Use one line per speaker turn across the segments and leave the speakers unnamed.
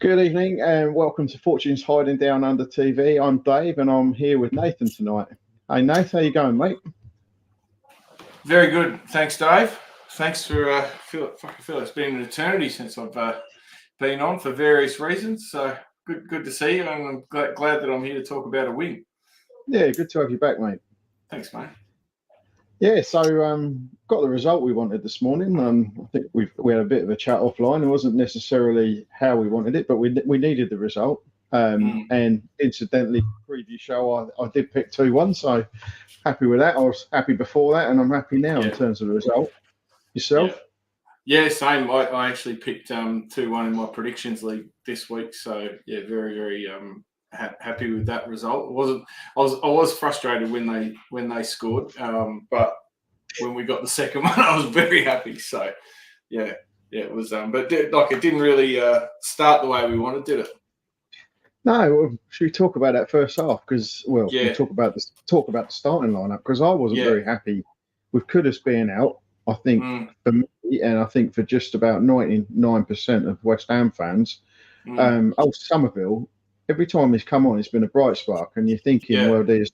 Good evening and welcome to Fortune's Hiding Down Under TV. I'm Dave and I'm here with Nathan tonight. Hey Nate, how you going, mate?
Very good, thanks, Dave. Thanks for I feel it's been an eternity since I've been on for various reasons. So good to see you, and I'm glad that I'm here to talk about a win.
Yeah, good to have you back, mate.
Thanks, mate.
Yeah, so got the result we wanted this morning. I think we had a bit of a chat offline. It wasn't necessarily how we wanted it, but we needed the result. And incidentally, preview show I did pick 2-1, so happy with that. I was happy before that, and I'm happy now in terms of the result. Yourself?
Yeah, same. I actually picked 2-1 in my predictions league this week, so yeah, very happy with that result. I was frustrated when they scored, but when we got the second one, I was very happy. So yeah, it was. But it didn't really start the way we wanted, did it?
No. Well, should we talk about that first half? Because we'll talk about the starting lineup, because I wasn't very happy with Kudus being out. I think for me, and I think for just about 99% of West Ham fans, Somerville, every time he's come on, it's been a bright spark, and you're thinking, well, there's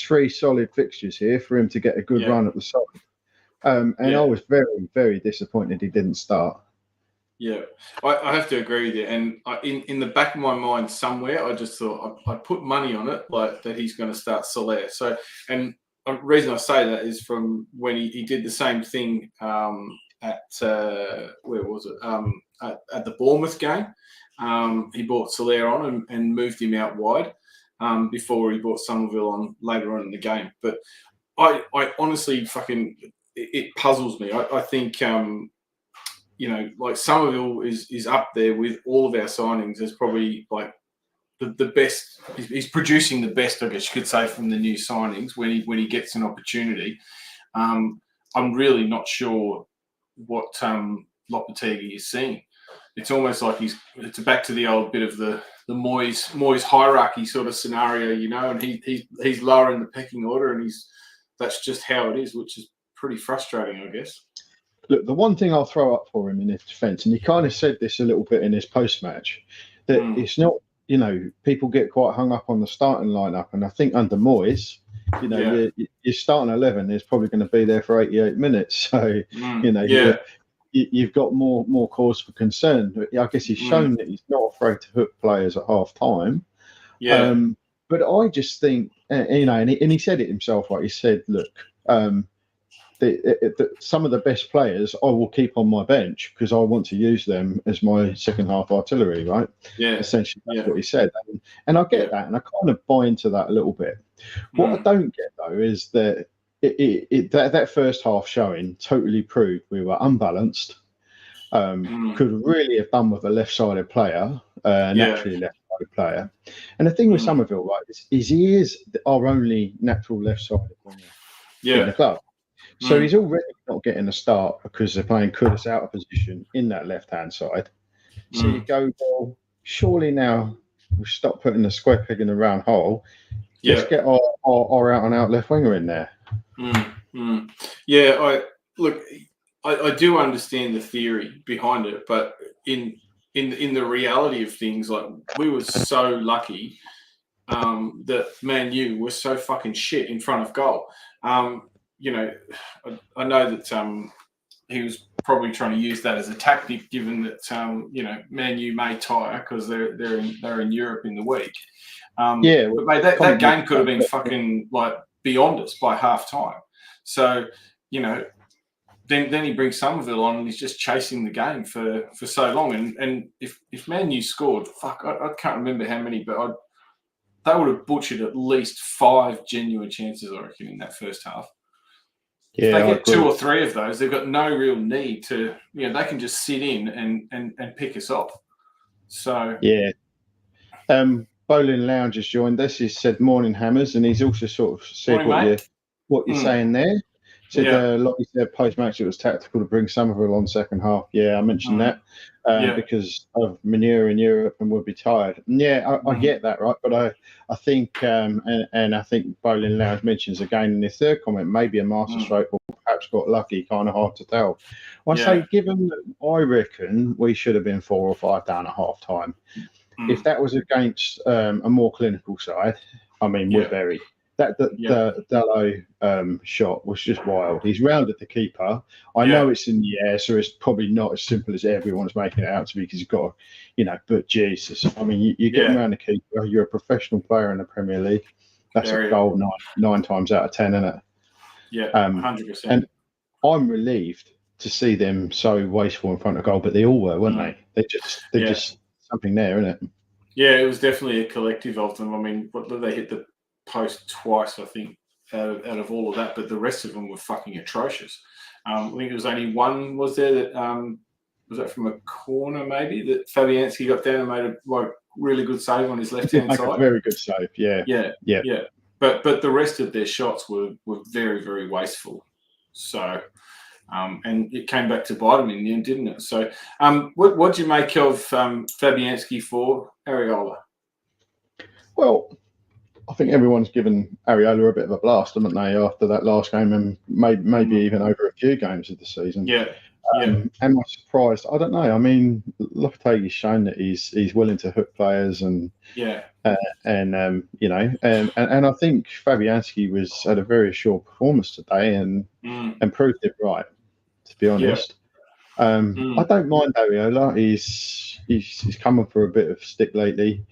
3 solid fixtures here for him to get a good run at the side. I was very, very disappointed he didn't start.
Yeah, I have to agree with you. And in the back of my mind somewhere, I just thought I put money on it, like that he's going to start Soler. So, and the reason I say that is from when he did the same thing at where was it? At the Bournemouth game. He brought Soler on and moved him out wide before he brought Somerville on later on in the game. But I honestly it puzzles me. I think like Somerville is up there with all of our signings as probably like the best. He's producing the best, I guess you could say, from the new signings when he gets an opportunity. I'm really not sure what Lopetegui is seeing. It's almost like it's back to the old bit of the Moyes hierarchy sort of scenario, and he's lower in the pecking order, and that's just how it is, which is pretty frustrating, I guess.
Look, the one thing I'll throw up for him in his defence, and he kind of said this a little bit in his post-match, that it's not, people get quite hung up on the starting lineup, and I think under Moyes, your starting 11 is probably going to be there for 88 minutes, so you've got more cause for concern. I guess he's shown that he's not afraid to hook players at half time. Yeah. But I just think, and he said it himself, right? He said, look, some of the best players I will keep on my bench because I want to use them as my second half artillery, right? Yeah. Essentially, that's what he said. And I get that, and I kind of buy into that a little bit. What I don't get, though, is that that first half showing totally proved we were unbalanced. Could really have done with a left-sided player, naturally left-sided player. And the thing with Somerville, right, is he is our only natural left-sided winger in the club. So he's already not getting a start because they're playing Kudus out of position in that left-hand side. So you go, well, surely now we'll stop putting the square peg in the round hole. Let's get our out-and-out left winger in there.
Yeah, I do understand the theory behind it, but in the reality of things, like we were so lucky that Man U was so fucking shit in front of goal. I know that he was probably trying to use that as a tactic, given that Man U may tire because they're in Europe in the week. But mate, that game could have been fucking like beyond us by half time. So then he brings Somerville on and he's just chasing the game for so long. And if Man U scored, I can't remember how many, but they would have butchered at least 5 genuine chances, I reckon, in that first half. If they get 2 or 3 of those, they've got no real need to, they can just sit in and pick us off. So
Bowling Lounge has joined us. He said morning hammers, and he's also sort of said what you're saying there. Said like you said post-match, it was tactical to bring Somerville on second half. I mentioned that because of manure in Europe and we'll be tired. And I get that, right? But I think and I think Bowling Lounge mentions again in his third comment, maybe a masterstroke or perhaps got lucky, kind of hard to tell. I say, given that I reckon we should have been 4 or 5 down at half time. If that was against a more clinical side, I mean, we're very. The Dalot shot was just wild. He's rounded the keeper. I know it's in the air, so it's probably not as simple as everyone's making it out to be, because you've got, but Jesus, I mean, you get around the keeper. You're a professional player in the Premier League. That's a goal nine times out of 10, isn't it?
Yeah, 100%.
And I'm relieved to see them so wasteful in front of goal, but they all were, weren't they? They're just something there, isn't it?
Yeah, it was definitely a collective of them. I mean, they hit the post twice, I think, out of all of that, but the rest of them were fucking atrocious. I think there was only one, was there, that was that from a corner maybe, that Fabianski got down and made a really good save on his left-hand side.
A very good save, yeah.
But the rest of their shots were very, very wasteful. So, and it came back to bite them in the end, didn't it? So, what do you make of Fabianski for Areola?
Well, I think everyone's given Areola a bit of a blast, haven't they, after that last game, and maybe even over a few games of the season.
Yeah.
Am I surprised? I don't know. I mean, Lopetegui's shown that he's willing to hook players, and I think Fabianski had a very assured performance today, and proved it right. To be honest, I don't mind Areola. He's coming for a bit of stick lately.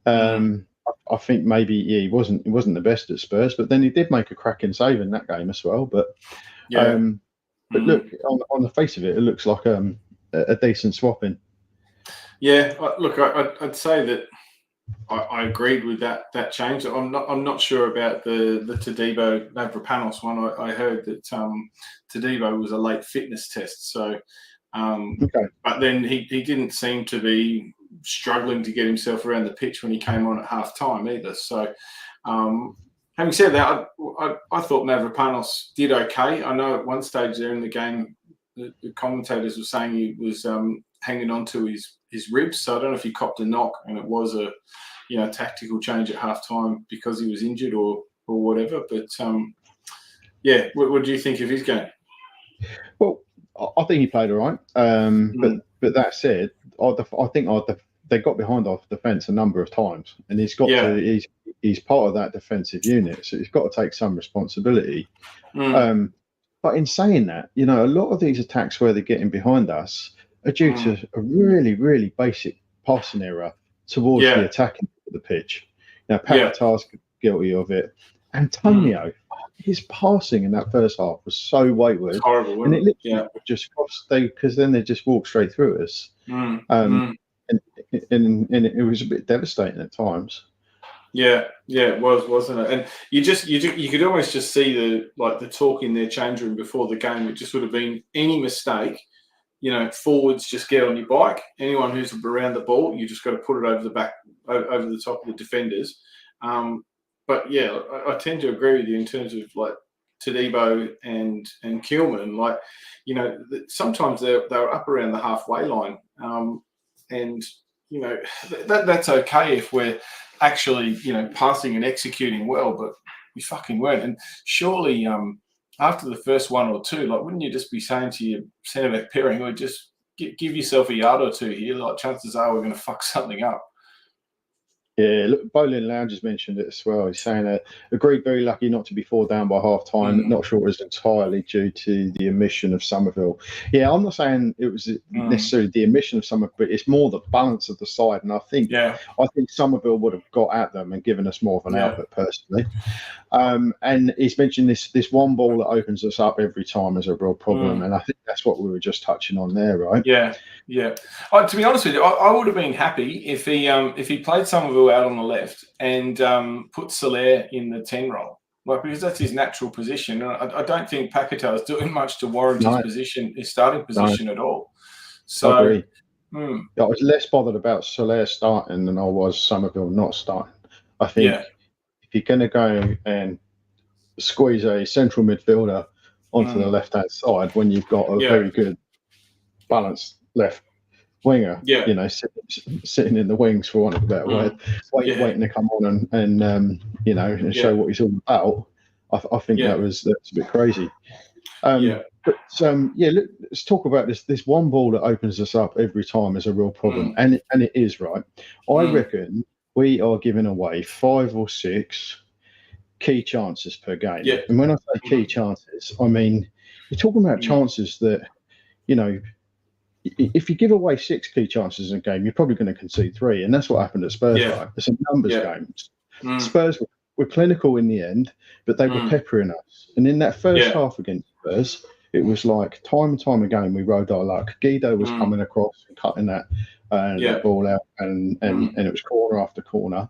I think maybe he wasn't the best at Spurs, but then he did make a cracking save in that game as well. But look, on the face of it, it looks like a decent swapping.
Yeah, look, I'd say that I agreed with that change. I'm not sure about the Todibo Mavropanos one. I heard that Todibo was a late fitness test, so but then he didn't seem to be struggling to get himself around the pitch when he came on at half time either. So, having said that, I thought Mavropanos did okay. I know at one stage there in the game, the commentators were saying he was hanging on to his ribs. So I don't know if he copped a knock and it was a tactical change at half time because he was injured or whatever. But what do you think of his game?
Well, I think he played all right. But that said, I think they got behind our defence a number of times, and he's got to. He's part of that defensive unit, so he's got to take some responsibility. But in saying that, a lot of these attacks where they're getting behind us are due to a really, really basic passing error towards the attacking of the pitch. Paquetá's guilty of it. Antonio, his passing in that first half was so wayward.
It's horrible,
and it literally just cost because then they just walked straight through us. And it was a bit devastating at times.
Yeah, it was, wasn't it? And you could almost just see the talk in their change room before the game. It just would have been any mistake. Forwards just get on your bike. Anyone who's around the ball, you just got to put it over the back, over the top of the defenders. But yeah, I tend to agree with you in terms of like Todibo and Kilman. Sometimes they're up around the halfway line, and that's okay if we're actually passing and executing well, but we fucking weren't. And surely after the first one or two, wouldn't you just be saying to your centre back pairing, or just give yourself a yard or two here? Chances are we're going to fuck something up.
Yeah, look, Bowling Lounge has mentioned it as well. He's saying agreed, very lucky not to be 4 down by half time. Not sure it was entirely due to the omission of Somerville. Yeah, I'm not saying it was necessarily the omission of Somerville, but it's more the balance of the side. And I think Somerville would have got at them and given us more of an output personally. And he's mentioned this one ball that opens us up every time is a real problem. And I think that's what we were just touching on there, right?
Yeah. To be honest with you, I would have been happy if he played Somerville out on the left and put Soler in the 10 role, because that's his natural position. I don't think Paquetá is doing much to warrant his starting position at all. So,
I agree. I was less bothered about Soler starting than I was Somerville not starting. I think if you're going to go and squeeze a central midfielder onto the left-hand side when you've got a very good balanced left winger, sitting in the wings, for want of a better word, waiting to come on and show what he's all about. I think that's a bit crazy. But look, let's talk about this one ball that opens us up every time is a real problem, and it is, right. I reckon we are giving away 5 or 6 key chances per game.
Yeah.
And when I say key chances, I mean you're talking about chances that, you know, if you give away 6 key chances in a game, you're probably going to concede 3, and that's what happened at Spurs. Right? It's a numbers game. Spurs were clinical in the end, but they were peppering us. And in that first half against Spurs, it was like time and time again we rode our luck. Guido was coming across and cutting that ball out, and it was corner after corner.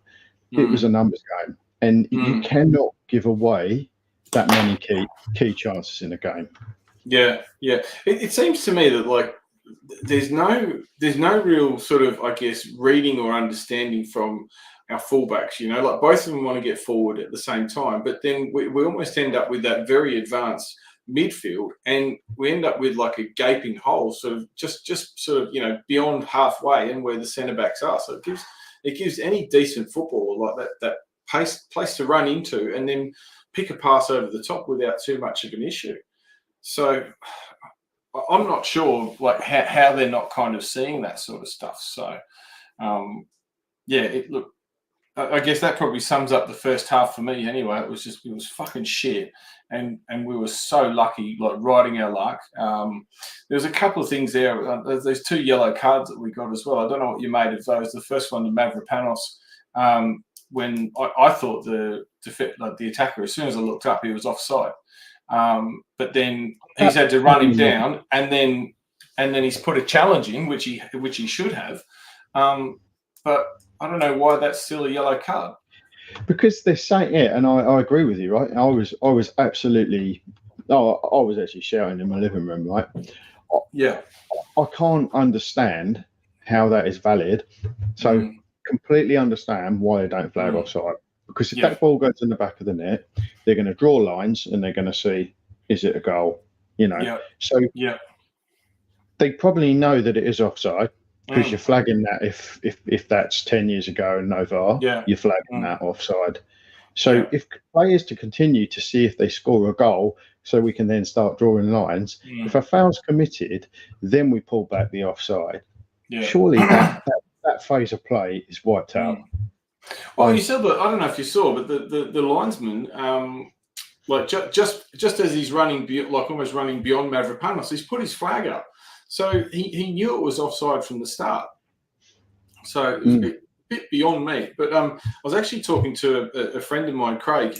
It was a numbers game, and you cannot give away that many key chances in a game.
Yeah. It seems to me that like there's no real sort of, I guess, reading or understanding from our fullbacks. You know, like both of them want to get forward at the same time, but then we almost end up with that very advanced midfield, and we end up with like a gaping hole, sort of just sort of, you know, beyond halfway and where the centre backs are. So it gives any decent footballer like that place to run into and then pick a pass over the top without too much of an issue. So I'm not sure like how they're not kind of seeing that sort of stuff. So I guess that probably sums up the first half for me anyway. It was fucking shit. And we were so lucky, like riding our luck. There was a couple of things there. There's 2 yellow cards that we got as well. I don't know what you made of those. The first one to Mavropanos, when I thought the attacker, as soon as I looked up, he was offside. But then he's had to run him down, and then he's put a challenge in, which he should have. But I don't know why that's still a yellow card.
Because they're saying it, and I agree with you, right? I was absolutely, I was actually shouting in my living room, right?
Yeah.
I can't understand how that is valid. So completely understand why they don't flag offside. Because if that ball goes in the back of the net, they're going to draw lines and they're going to see, is it a goal? You know. So they probably know that it is offside. Because you're flagging that if that's 10 years ago and no VAR, you're flagging that offside. So if players to continue to see if they score a goal, so we can then start drawing lines. If a foul's committed, then we pull back the offside. Surely that phase of play is wiped out.
Well, you said that, I don't know if you saw, but the linesman, like just as he's running, like almost running beyond Mavropanos, he's put his flag up. So he knew it was offside from the start. So it was a bit beyond me. But I was actually talking to a friend of mine, Craig,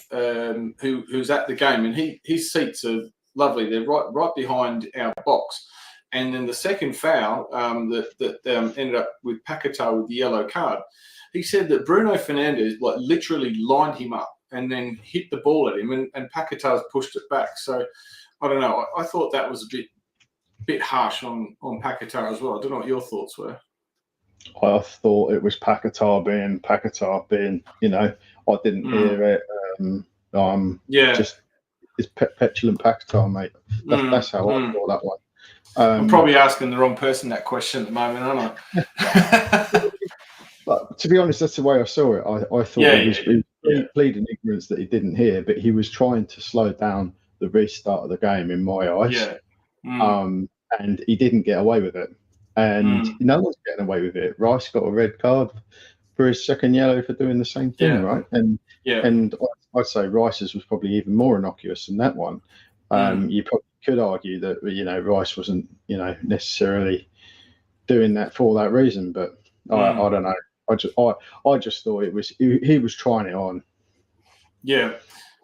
who's at the game, and his seats are lovely. They're right behind our box. And then the second foul that ended up with Paquetá with the yellow card, he said that Bruno Fernandes like literally lined him up and then hit the ball at him, and Paquetá's pushed it back. So I don't know. I thought that was a bit harsh on Paquetá as well. I don't know what your thoughts were.
I thought it was Paquetá being, you know, I didn't hear it. Just it's petulant Paquetá, mate. That's how I thought that one.
I'm probably asking the wrong person that question at the moment, aren't I?
But to be honest, that's the way I saw it. I thought he was pleading ignorance that he didn't hear, but he was trying to slow down the restart of the game in my eyes. And he didn't get away with it. And no one's getting away with it. Rice got a red card for his second yellow for doing the same thing, right? And I'd say Rice's was probably even more innocuous than that one. You probably could argue that, you know, Rice wasn't, you know, necessarily doing that for that reason, but I don't know. I just thought it was he was trying it on.
Yeah,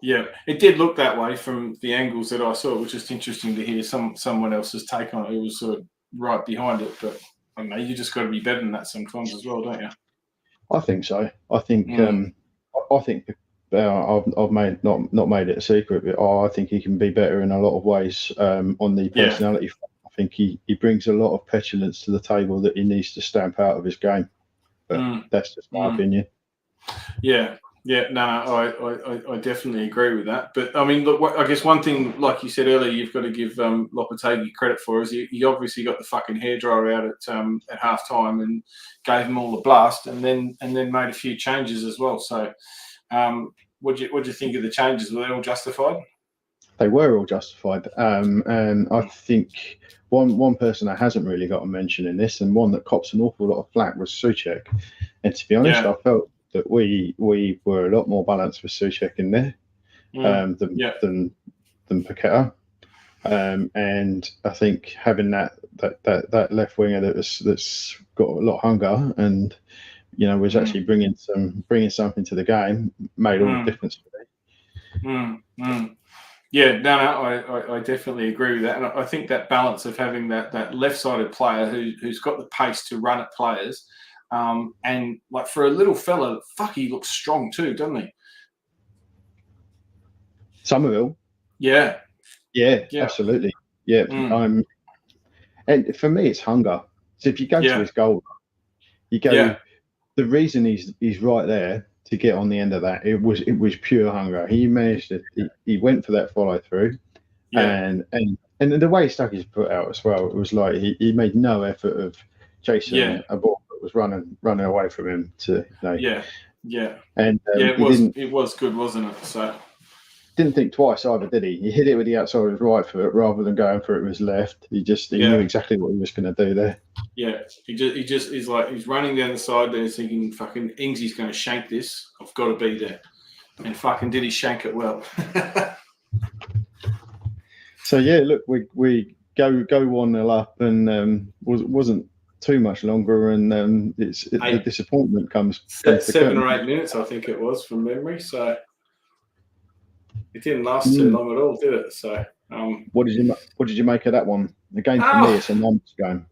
it did look that way from the angles that I saw. It was just interesting to hear someone else's take on it. It was sort of right behind it, but I don't know, you just got to be better than that sometimes as well, don't you?
I think so. I think I've not made it a secret, but I think he can be better in a lot of ways on the personality front. I think he brings a lot of petulance to the table that he needs to stamp out of his game. But that's just my opinion.
I definitely agree with that. But I mean, look, I guess one thing, like you said earlier, you've got to give Lopetegui credit for is he obviously got the fucking hairdryer out at half time and gave them all a blast, and then made a few changes as well. So, what do you think of the changes? Were they all justified?
They were all justified, and I think one person that hasn't really got a mention in this, and one that cops an awful lot of flack, was Souček. And to be honest, I felt that we were a lot more balanced with Souček in there than Paqueta. And I think having that left winger that's got a lot of hunger and was actually bringing something to the game made all the difference for
me. Yeah, no, I definitely agree with that, and I think that balance of having that left-sided player who's got the pace to run at players, and like for a little fella, he looks strong too, doesn't he?
Somerville.
Yeah,
absolutely. Yeah, and for me, it's hunger. So if you go to his goal, you go. Yeah. The reason he's right there to get on the end of that, it was pure hunger. He managed to. He went for that follow through, and the way he stuck his foot out as well. It was like he made no effort of chasing a ball that was running away from him. And
it was good, wasn't it? So.
Didn't think twice either, did he? He hit it with the outside of his right foot rather than going for it with his left. He knew exactly what he was going to do there.
Yeah, he's running down the side there, thinking, "Fucking Ingsy's going to shank this. I've got to be there." And fucking did he shank it well?
So yeah, look, we go 1-0 up, and wasn't too much longer, and the disappointment comes.
7 or 8 minutes, I think it was from memory. So. It didn't last too long at all, did it? So,
what did you make of that one? Again, for me, it's a numbers game.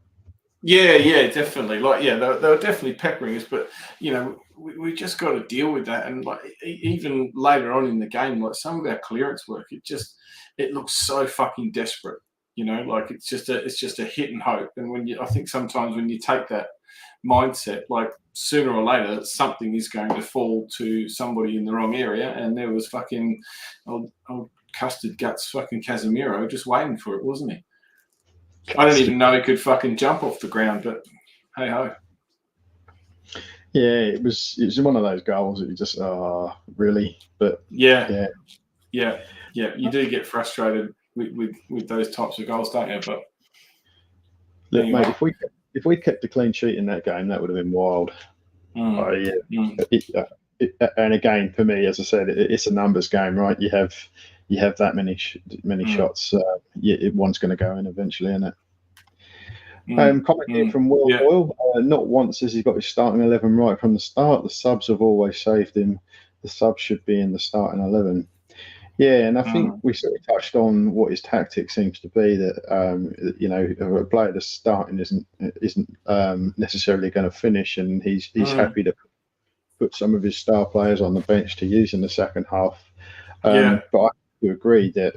Yeah, definitely. They were definitely peppering us, but we just got to deal with that. And like even later on in the game, like some of our clearance work, it looks so fucking desperate. It's just a hit and hope. And I think sometimes when you take that mindset, like sooner or later something is going to fall to somebody in the wrong area, and there was fucking old custard guts fucking Casemiro just waiting for it, wasn't he? I don't even know he could fucking jump off the ground, but hey ho.
Yeah, it was one of those goals that you just really, but
yeah, you do get frustrated with those types of goals, don't you? But
look, anyway. Mate, if we kept the clean sheet in that game, that would have been wild. And again, for me, as I said, it's a numbers game, right? You have that many shots. One's going to go in eventually, isn't it? Comment here from Will Boyle. Not once has he got his starting 11 right from the start. The subs have always saved him. The subs should be in the starting 11. Yeah, and I think we sort of touched on what his tactic seems to be. That a player that's starting isn't necessarily going to finish, and he's happy to put some of his star players on the bench to use in the second half. But I do agree that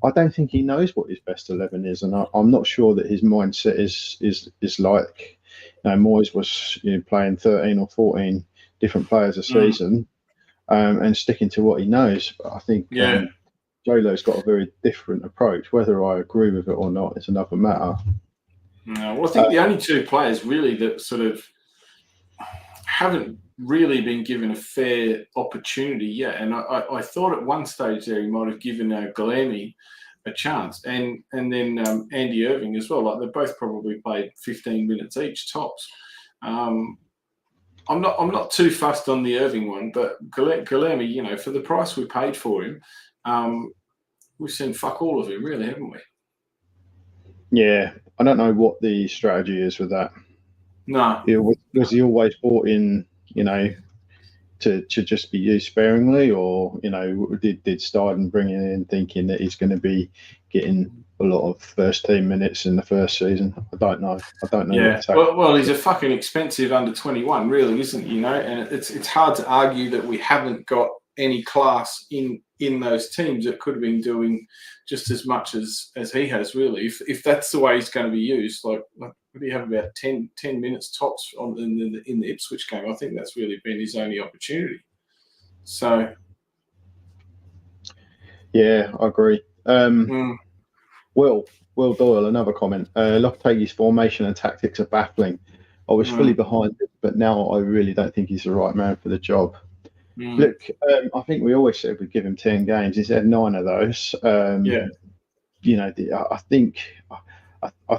I don't think he knows what his best 11 is, and I'm not sure that his mindset is like Moyes was playing 13 or 14 different players a season. And sticking to what he knows. But I think Jolo's got a very different approach. Whether I agree with it or not is another matter.
No, well, I think the only two players really that sort of haven't really been given a fair opportunity yet. And I thought at one stage there he might have given Guilherme a chance, and then Andy Irving as well. Like they both probably played 15 minutes each tops. I'm not too fussed on the Irving one, but Guilherme, for the price we paid for him, we've seen fuck all of him, really, haven't we?
Yeah, I don't know what the strategy is with that.
No.
Was he always brought in, to just be used sparingly, or did Steiden bring him in thinking that he's going to be getting a lot of first team minutes in the first season? I don't know.
Yeah. Well, he's a fucking expensive under 21, really, isn't he? And it's hard to argue that we haven't got any class in those teams that could have been doing just as much as he has, really. If that's the way he's going to be used, like what do you have, about 10 minutes tops in the Ipswich game? I think that's really been his only opportunity. So,
yeah, I agree. Will Doyle, another comment. Lopetegui's formation and tactics are baffling. I was fully behind it, but now I really don't think he's the right man for the job. Look, I think we always said we'd give him 10 games. He's had 9 of those. You know, I think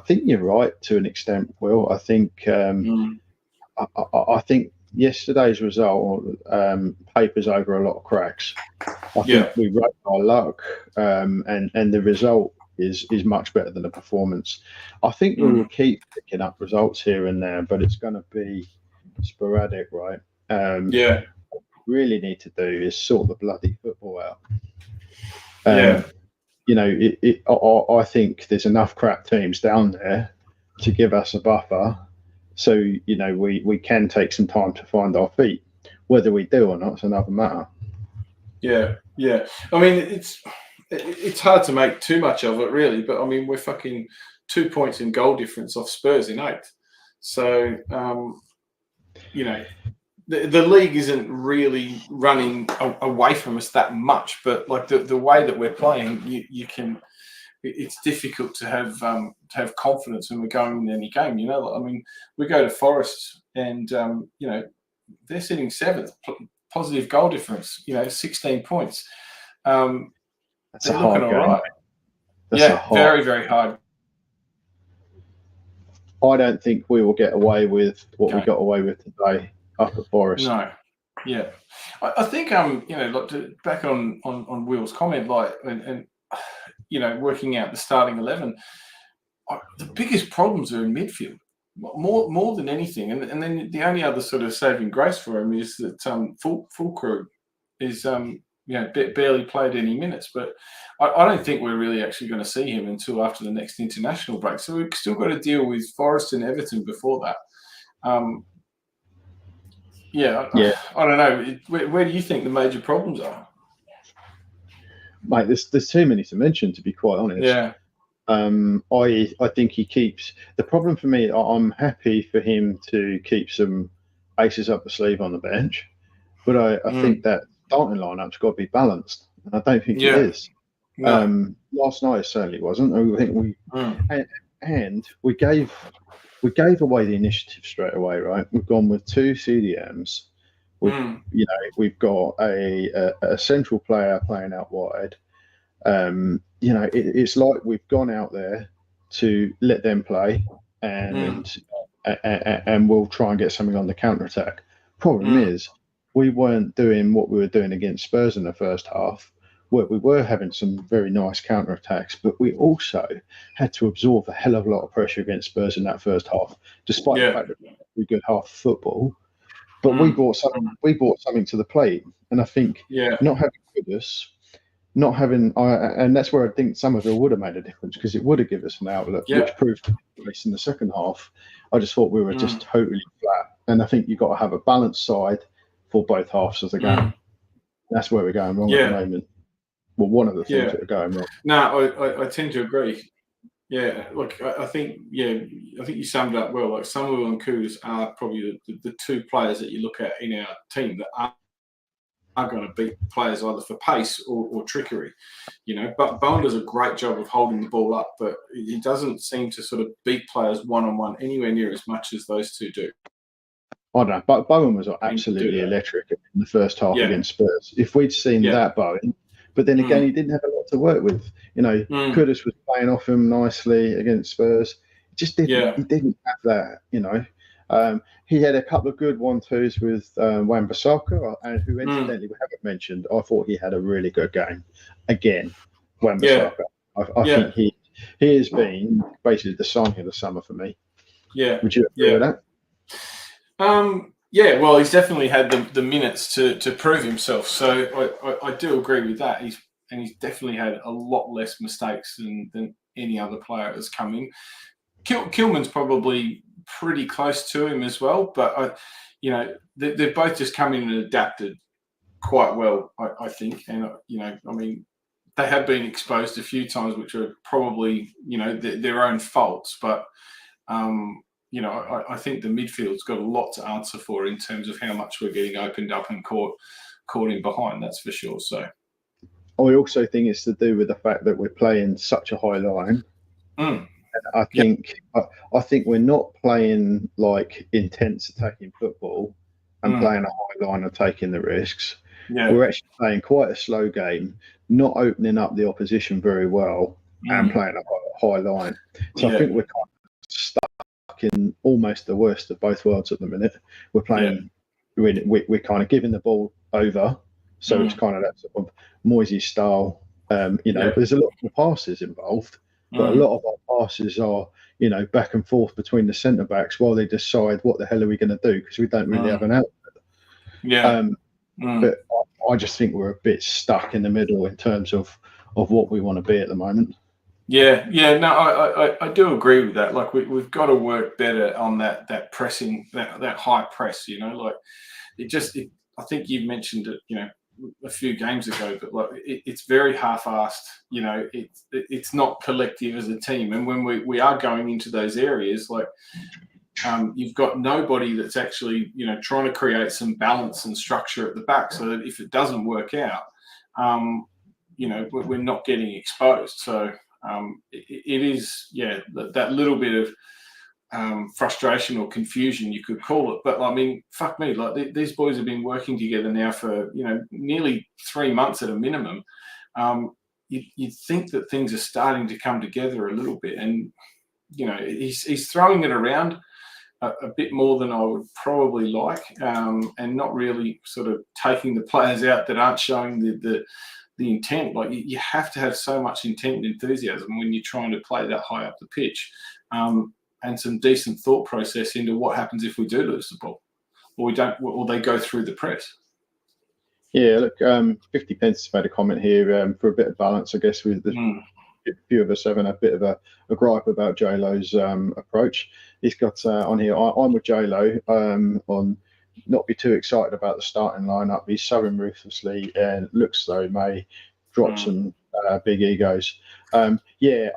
you're right to an extent, Will. I think I think yesterday's result papers over a lot of cracks. I think we wrote our luck, and the result is much better than the performance. I think we will keep picking up results here and there, but it's going to be sporadic, right? What we really need to do is sort the bloody football out. You know, I think there's enough crap teams down there to give us a buffer. So, you know, we can take some time to find our feet. Whether we do or not is another matter.
Yeah. I mean, it's hard to make too much of it, really. But, I mean, we're fucking 2 points in goal difference off Spurs in 8th. So, you know, the league isn't really running away from us that much. But, like, the way that we're playing, you can... It's difficult to have confidence when we're going in any game. You know, I mean, we go to Forest and you know, they're sitting 7th, positive goal difference. You know, 16 points.
That's a hard game.
Right. Very, very hard.
I don't think we will get away with what we got away with today up at Forest.
No. Yeah, I think you know, like back on Will's comment, like and you know, working out the starting 11, the biggest problems are in midfield, more than anything. And then the only other sort of saving grace for him is that Füllkrug is you know, barely played any minutes. But I don't think we're really actually going to see him until after the next international break. So we've still got to deal with Forest and Everton before that. I don't know. Where do you think the major problems are?
Mate, there's too many to mention, to be quite honest.
Yeah.
I think he keeps the problem for me. I'm happy for him to keep some aces up the sleeve on the bench, but I think that starting lineup's got to be balanced, and I don't think it is. No. Last night it certainly wasn't. I think and we gave away the initiative straight away. Right, we've gone with 2 CDMs. You know, we've got a central player playing out wide. You know, it's like we've gone out there to let them play, and we'll try and get something on the counter attack. Problem is, we weren't doing what we were doing against Spurs in the first half, where we were having some very nice counter attacks, but we also had to absorb a hell of a lot of pressure against Spurs in that first half, despite the fact that we had a good half of football. But we brought something to the plate, and I think not having Kudus, not having, and that's where I think Somerville would have made a difference, because it would have given us an outlet, which proved to be the case in the second half. I just thought we were just totally flat, and I think you've got to have a balanced side for both halves of the game. That's where we're going wrong at the moment. Well, one of the things that are going wrong.
No, I tend to agree. Yeah, look, I think you summed it up well. Like, Somerville and Kudus are probably the 2 players that you look at in our team that are going to beat players either for pace or trickery. You know, but Bowen does a great job of holding the ball up, but he doesn't seem to sort of beat players one-on-one anywhere near as much as those 2 do.
I don't know, but Bowen was absolutely electric in the first half against Spurs. If we'd seen that Bowen, but then again, he didn't have a lot to work with. You know, Kudus was playing off him nicely against Spurs. Just didn't. He didn't have that. You know, he had a couple of good 1-2s with Wan-Bissaka, and who incidentally we haven't mentioned. I thought he had a really good game. Again, Wan-Bissaka. I think he has been basically the signing of the summer for me.
Yeah.
Would you agree with that?
Yeah, well, he's definitely had the minutes to prove himself. So I do agree with that. He's definitely had a lot less mistakes than any other player that's come in. Kilman's probably pretty close to him as well, but you know, they've both just come in and adapted quite well, I think. And you know, I mean, they have been exposed a few times, which are probably, you know, their own faults, but. You know, I think the midfield's got a lot to answer for in terms of how much we're getting opened up and caught in behind. That's for sure. So,
I also think it's to do with the fact that we're playing such a high line. And I think we're not playing like intense attacking football and playing a high line and taking the risks. we're actually playing quite a slow game, not opening up the opposition very well, and playing a high line. So I think we're kind of stuck in almost the worst of both worlds at the minute. We're playing, we're kind of giving the ball over, so it's kind of that sort of Moisey style. There's a lot of passes involved, but a lot of our passes are, back and forth between the centre backs while they decide what the hell are we going to do, because we don't really have an outlet. But I just think we're a bit stuck in the middle in terms of what we want to be at the moment.
No, I do agree with that. Like we've got to work better on that pressing, that high press. Like I think you mentioned it, a few games ago, but like it's very half-assed. It's not collective as a team, and when we are going into those areas, like you've got nobody that's actually trying to create some balance and structure at the back, so that if it doesn't work out, we're not getting exposed. So it is that little bit of frustration or confusion, you could call it. But I mean, fuck me, like these boys have been working together now for nearly 3 months at a minimum. You'd think that things are starting to come together a little bit, and he's throwing it around a bit more than I would probably like, and not really sort of taking the players out that aren't showing the intent. Like you have to have so much intent and enthusiasm when you're trying to play that high up the pitch, and some decent thought process into what happens if we do lose the ball, or we don't, or they go through the press.
Yeah, look, 50 Pence has made a comment here for a bit of balance, I guess, with the few of us having a bit of a gripe about J-Lo's approach. He's got on here, I'm with J-Lo on not be too excited about the starting lineup. He's sowing ruthlessly and looks though may drop some big egos. I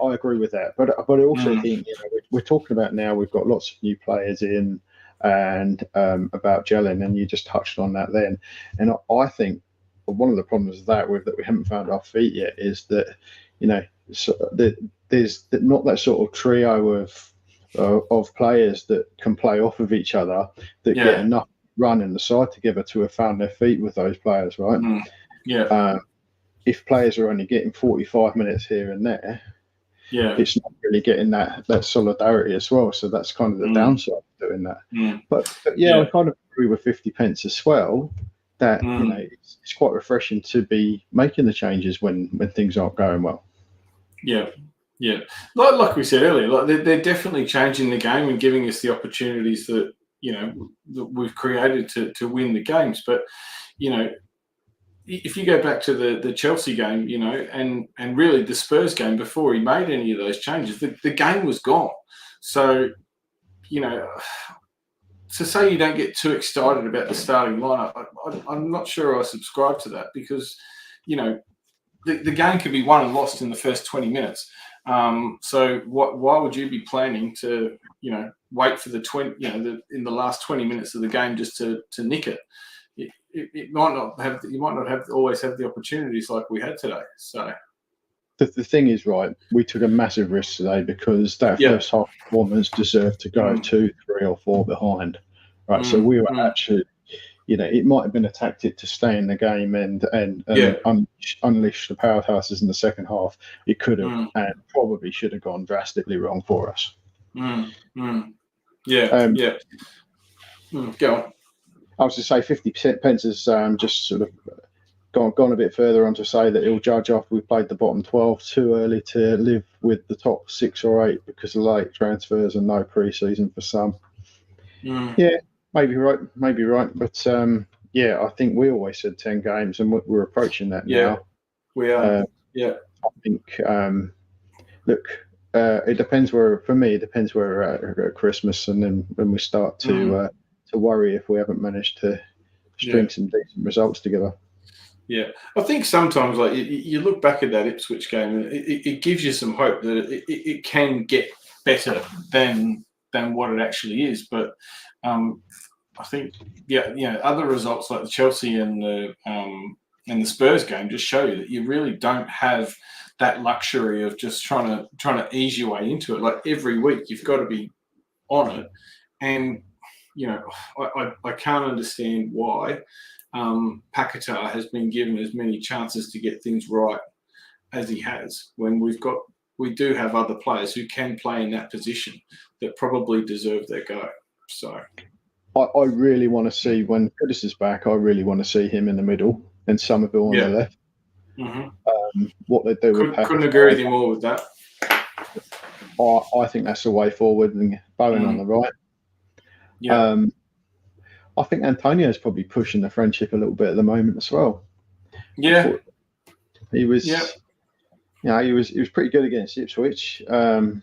agree with that. But I also think we're talking about now we've got lots of new players in and about gelling, and you just touched on that then. And I think one of the problems with that we haven't found our feet yet is that there's not that sort of trio of players that can play off of each other that get enough run in the side together to have found their feet with those players, right? If players are only getting 45 minutes here and there, it's not really getting that solidarity as well. So that's kind of the downside of doing that. But I kind of agree with 50 Pence as well, that it's quite refreshing to be making the changes when things aren't going well.
Like we said earlier, like they're definitely changing the game and giving us the opportunities that that we've created to win the games. But if you go back to the Chelsea game, and really the Spurs game before he made any of those changes, the game was gone. So to say you don't get too excited about the starting lineup, I'm not sure I subscribe to that, because the game could be won and lost in the first 20 minutes. So why would you be planning to wait for in the last 20 minutes of the game just to nick it? It might not have. You might not always have the opportunities like we had today. So
the thing is, right, we took a massive risk today because that first half performance deserved to go 2, 3, or 4 behind, right? So we were actually, it might have been a tactic to stay in the game and unleash the powerhouses in the second half. It could have and probably should have gone drastically wrong for us.
Go on.
I was to say 50 Pence has just sort of gone a bit further on to say that he'll judge after we played the bottom 12 too early to live with the top 6 or 8 because of late transfers and no pre-season for some. Yeah, maybe right. But I think we always said 10 games and we're approaching that now.
We are.
I think, it depends where we're at Christmas, and then when we start to worry if we haven't managed to string some decent results together.
I think sometimes, like you look back at that Ipswich game, and it gives you some hope that it can get better than what it actually is. But I think other results like the Chelsea and the Spurs game just show you that you really don't have that luxury of just trying to ease your way into it. Like every week you've got to be on it, and I can't understand why Paquetá has been given as many chances to get things right as he has, when we do have other players who can play in that position that probably deserve their go. So
I really want to see, when Curtis is back, I really want to see him in the middle and Somerville on the left.
Mm-hmm.
What they do with Paquetá,
couldn't agree with you more with that.
I think that's the way forward, and Bowen on the right.
Yeah.
I think Antonio's probably pushing the friendship a little bit at the moment as well.
Yeah.
He was, he was pretty good against Ipswich. But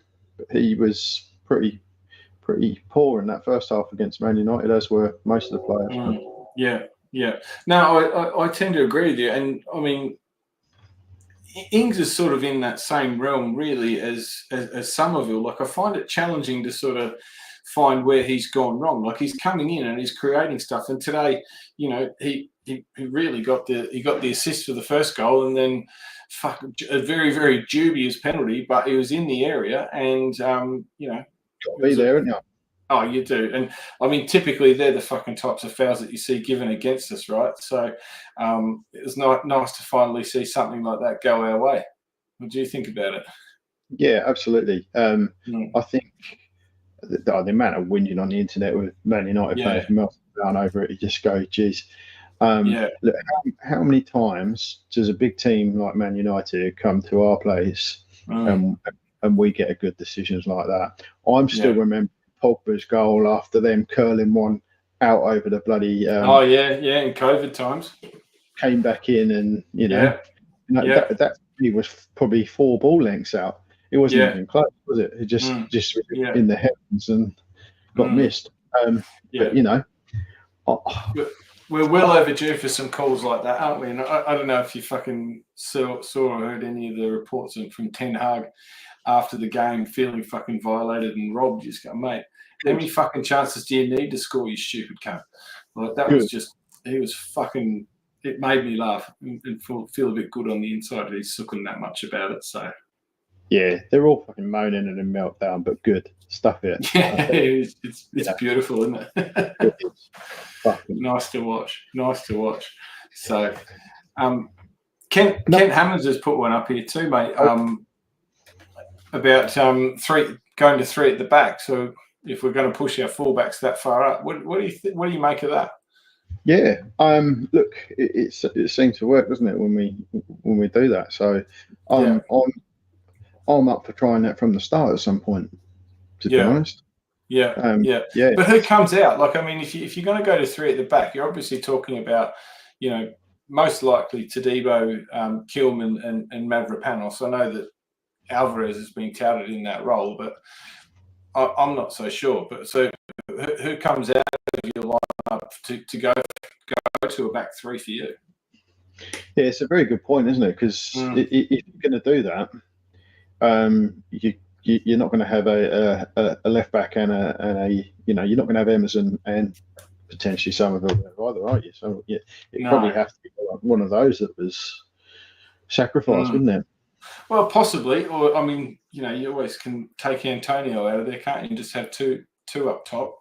he was pretty poor in that first half against Man United, as were most of the players.
Yeah. No, I tend to agree with you, and I mean, Ings is sort of in that same realm, really, as Somerville. Like, I find it challenging to sort of find where he's gone wrong. Like, he's coming in and he's creating stuff, and today, he really got the assist for the first goal, and then a very, very dubious penalty, but he was in the area, and
got to be there, isn't you?
Oh, you do. And I mean, typically they're the fucking types of fouls that you see given against us, right? So it was nice to finally see something like that go our way. What do you think about it?
Yeah, absolutely. I think the amount of whinging on the internet with Man United fans melting down over it, you just go, geez. Look, how many times does a big team like Man United come to our place and we get a good decisions like that? I'm still remembering Pogba's goal after them curling one out over the bloody.
In COVID times.
Came back in, and that he was probably 4 ball lengths out. It wasn't even close, was it? It just in the heavens and got missed. But
we're well overdue for some calls like that, aren't we? And I don't know if you fucking saw or heard any of the reports from Ten Hag after the game, feeling fucking violated and robbed. You just go, mate, how many fucking chances do you need to score, you stupid cunt? Like, that was just, he was fucking, it made me laugh and feel a bit good on the inside that he's sucking that much about it. So
yeah, they're all fucking moaning and in meltdown, but good. Stuff it.
Yeah, it's beautiful, isn't it? Nice to watch. So Kent Hammonds has put one up here too, mate. About going to 3 at the back. So if we're going to push our fullbacks that far up, what do you think? What do you make of that?
Yeah, look, it seems to work, doesn't it, when we do that? So I'm up for trying that from the start at some point, to be honest.
But who comes out? Like, I mean, if you're going to go to 3 at the back, you're obviously talking about, most likely Todibo, Kilman, and Mavropanos. I know that Alvarez has been touted in that role, but I'm not so sure. But so who comes out of your lineup to go to a back 3 for you?
Yeah, it's a very good point, isn't it? Because if you're going to do that, you're not going to have a left back and you're not going to have Emerson and potentially Somerville either, are you? So it probably has to be one of those that was sacrificed, wouldn't it?
Well, possibly, or I mean, you always can take Antonio out of there, can't you? Just have two up top.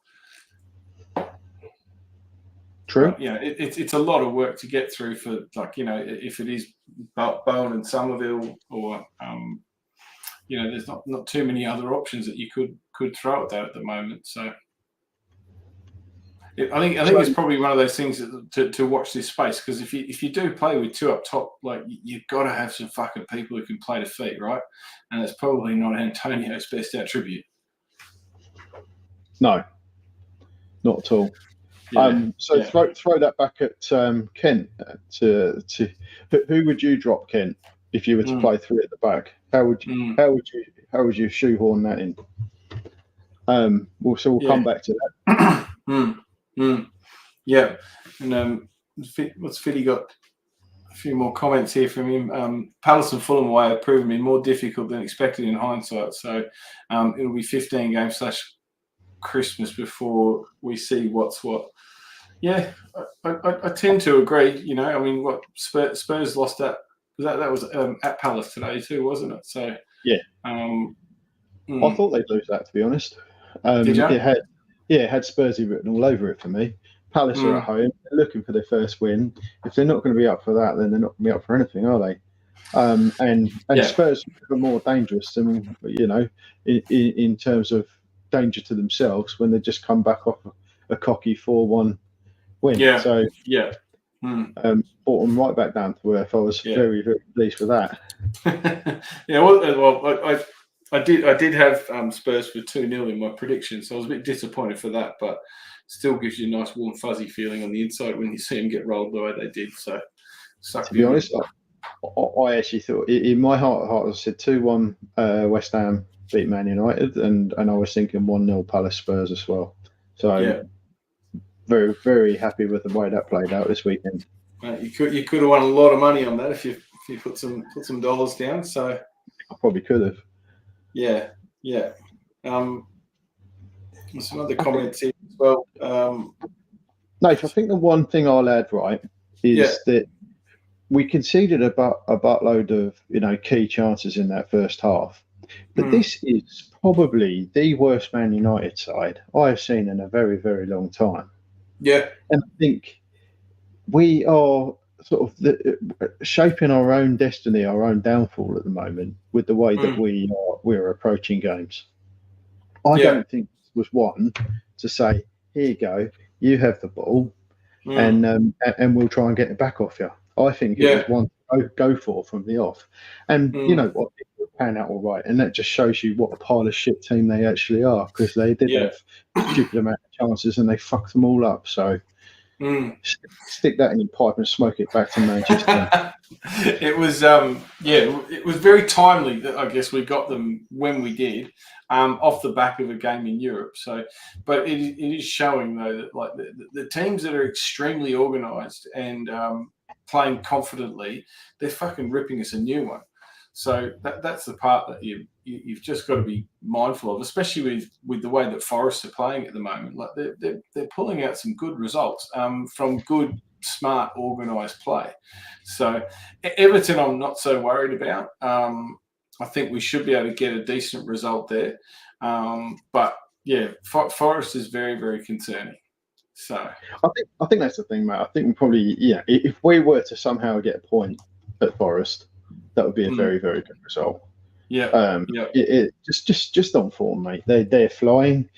True.
But, it's a lot of work to get through for, like, if it is Bowen and Somerville, or there's not too many other options that you could throw at that at the moment. So I think it's probably one of those things to watch this space, because if you do play with 2 up top, like, you've got to have some fucking people who can play the feet, right? And it's probably not Antonio's best attribute.
No, not at all. Throw that back at Kent. Who would you drop, Kent, if you were to play 3 at the back? How would you shoehorn that in? We'll come back to that.
Yeah, and what's Fiddy got? A few more comments here from him. Palace and Fulham away have proven to be more difficult than expected in hindsight. So it'll be 15 games / Christmas before we see what's what. Yeah, I tend to agree. I mean, what Spurs lost that was at Palace today too, wasn't it? So
yeah, I thought they'd lose that, to be honest.
Did you?
It had Spursy written all over it for me, Palace are at home. They're looking for their first win. If they're not going to be up for that, then they're not going to be up for anything, are they? And Spurs are more dangerous than, in terms of danger to themselves when they just come back off a cocky 4-1 win.
Yeah.
So
brought
them right back down to earth. I was very, very pleased with that.
I did have Spurs for 2-0 in my prediction, so I was a bit disappointed for that, but still gives you a nice warm fuzzy feeling on the inside when you see them get rolled the way they did. So,
to be honest, I actually thought in my heart of hearts, I said 2-1 West Ham beat Man United, and I was thinking 1-0 Palace Spurs as well. So very, very happy with the way that played out this weekend.
You could have won a lot of money on that if you put some dollars down. So
I probably could have.
Yeah. Some other comments here as well.
I think the one thing I'll add is that we conceded a buttload of key chances in that first half, but this is probably the worst Man United side I've seen in a very, very long time.
Yeah,
and I think we are sort of shaping our own destiny, our own downfall at the moment with the way that we're approaching games. I don't think this was one to say, here you go, you have the ball, and we'll try and get it back off you. I think it was one to go for from the off. And you know what, it will pan out all right. And that just shows you what a pile of shit team they actually are, because they did have a stupid amount of chances and they fucked them all up. So stick that in your pipe and smoke it back to Manchester.
It was it was very timely that I guess we got them when we did, off the back of a game in Europe. So, but it is showing though that like the teams that are extremely organised and playing confidently, they're fucking ripping us a new one. So that's the part that you've just got to be mindful of, especially with the way that Forest are playing at the moment. Like they're pulling out some good results from good, smart, organised play. So Everton, I'm not so worried about. I think we should be able to get a decent result there. But yeah, Forest is very, very concerning. So
I think that's the thing, mate. I think we probably if we were to somehow get a point at Forest, that would be a very, very good result. Just on form, mate. They're flying.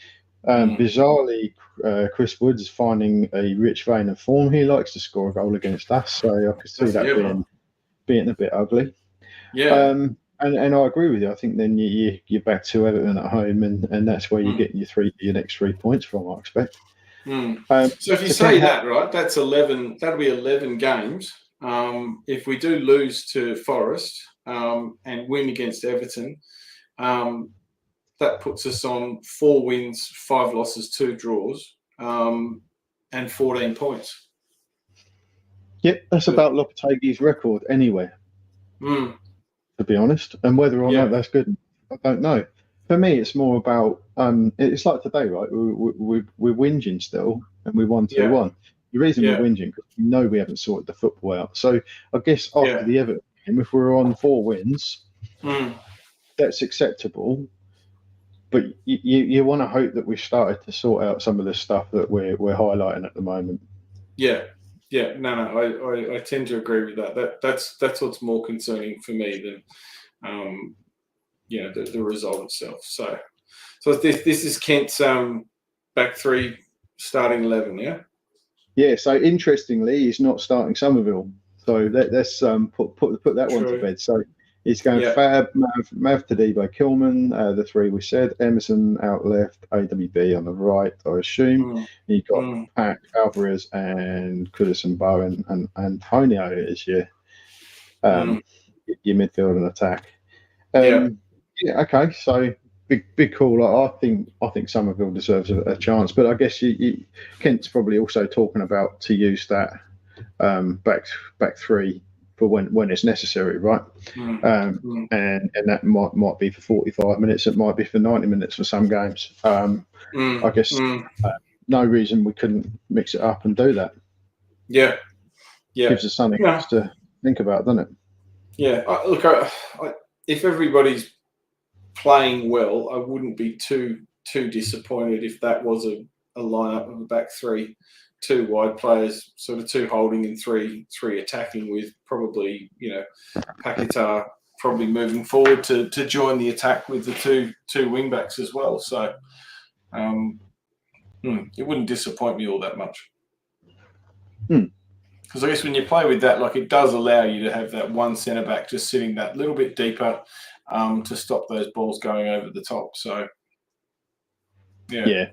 Bizarrely, Chris Woods is finding a rich vein of form. He likes to score a goal against us, so I could see that being a bit ugly. And I agree with you. I think then you're back to Everton at home, and that's where you're getting your next 3 points from, I expect.
So if you say that, right, that's 11. That'll be 11 games. If we do lose to Forest and win against Everton, that puts us on 4 wins, 5 losses, 2 draws, and 14 points.
Yep, that's about Lopetegui's record anywhere, to be honest. And whether or not that's good, I don't know. For me, it's more about it's like today, right? We're whinging still, and we won 2-1. The reason we're whinging because we know we haven't sorted the football out. So I guess after the Everton game, if we're on 4 wins, that's acceptable. But you want to hope that we've started to sort out some of the stuff that we're highlighting at the moment.
No, I tend to agree with that. That's what's more concerning for me than the result itself. So this is Kent's back 3 starting 11, yeah. Yeah,
so interestingly, he's not starting Somerville. So let's put that one to bed. So he's going Fab, Mav, Tadibo, Kilman, the 3 we said, Emerson out left, AWB on the right, I assume. You've got Pack, Alvarez, and Kudus and Bowen, and Antonio is your midfield and attack. Okay, so big call. I think Somerville deserves a chance, but I guess Kent's probably also talking about to use that back 3 for when it's necessary, right? And that might be for 45 minutes. It might be for 90 minutes for some games. I guess no reason we couldn't mix it up and do that. Yeah. Gives us something else to think about, doesn't it?
Yeah. Look, if everybody's playing well, I wouldn't be too disappointed if that was lineup of a back three, 2 wide players, sort of 2 holding and 3 attacking, with probably, Paquetá probably moving forward to join the attack with the two wing backs as well. So it wouldn't disappoint me all that much. Because I guess when you play with that, like, it does allow you to have that one centre back just sitting that little bit deeper to stop those balls going over the top. So, yeah.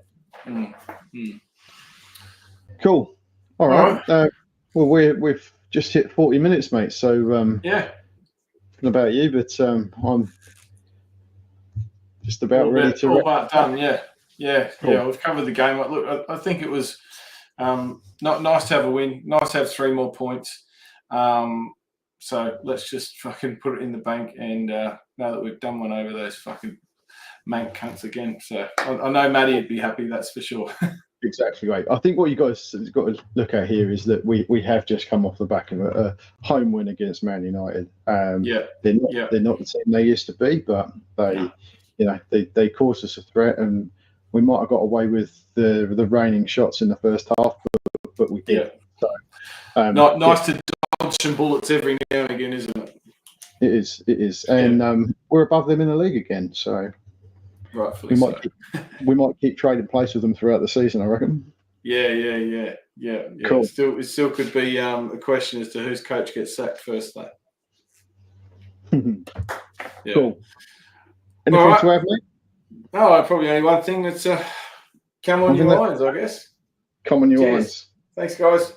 Cool. All right. Well, we've just hit 40 minutes, mate. So
yeah.
I don't know about you, but I'm just about ready to.
All about done. Yeah. We've covered the game. Look, I think it was not nice to have a win. Nice to have 3 more points. So let's just fucking put it in the bank, and now that we've done one over those fucking mank cunts again. So I know Matty would be happy, that's for sure.
Exactly right. I think what you guys have got to look at here is that we have just come off the back of a home win against Man United. They're not the team they used to be, but they caused us a threat, and we might have got away with the raining shots in the first half, but we did. So,
nice to dodge some bullets every now and again, isn't it?
It is, and we're above them in the league again. So
rightfully
we might keep trading place with them throughout the season, I reckon.
Yeah.
Cool.
It still could be a question as to whose coach gets sacked first, though.
Cool. Anything to add, mate?
No, probably only one thing that's come on your minds, I guess.
Come on your minds.
Thanks, guys.